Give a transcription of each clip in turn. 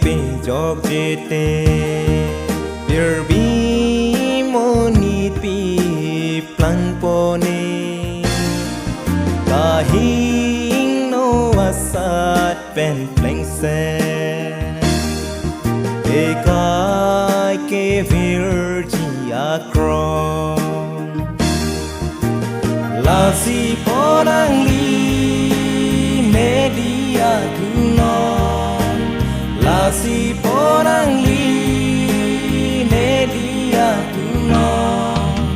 pe jog jete birbi moni pi plan pone kahing no asat pen pleng se e kai ke virgi akron la si porang li media tunon la si porang li media tunon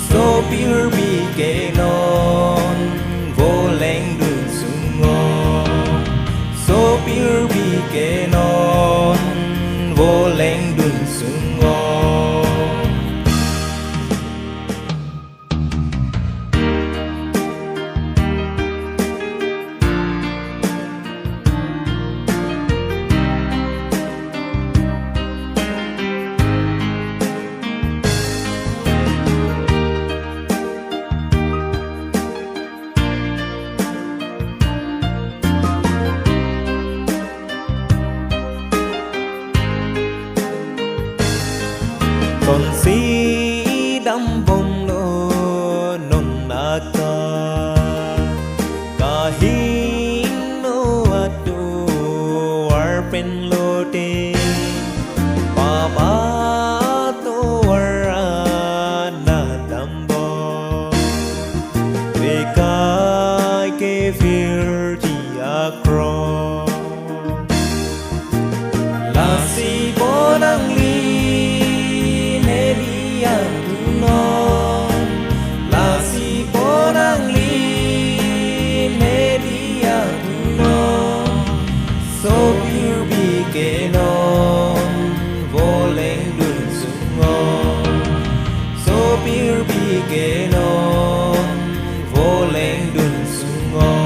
so pir bi ke non vô leng đường sungon so pir bi ke non vô leng đường sungon con si đắm bông lô non naka kahin no atu war pen lote baba to wara na dambo bekai ke virgi akron la si bonang li tunon la si porang li media tunon so pir bi ke non vô leng đường sungon so pir bi ke non vô leng đường sungon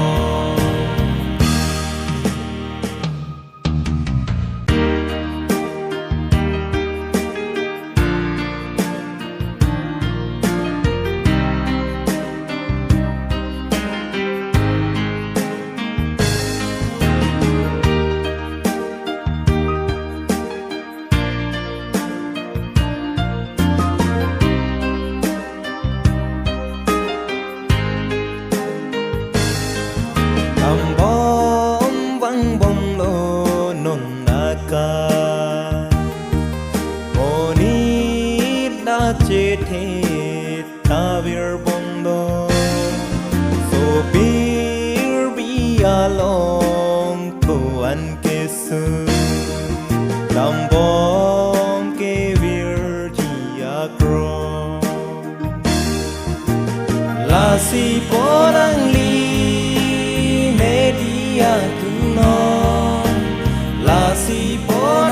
bom vang bom lo non naka moni da che the ta vir bom do so bir bi along to an ke su tam bom ke vir ji akron la si porang li media tunon la si por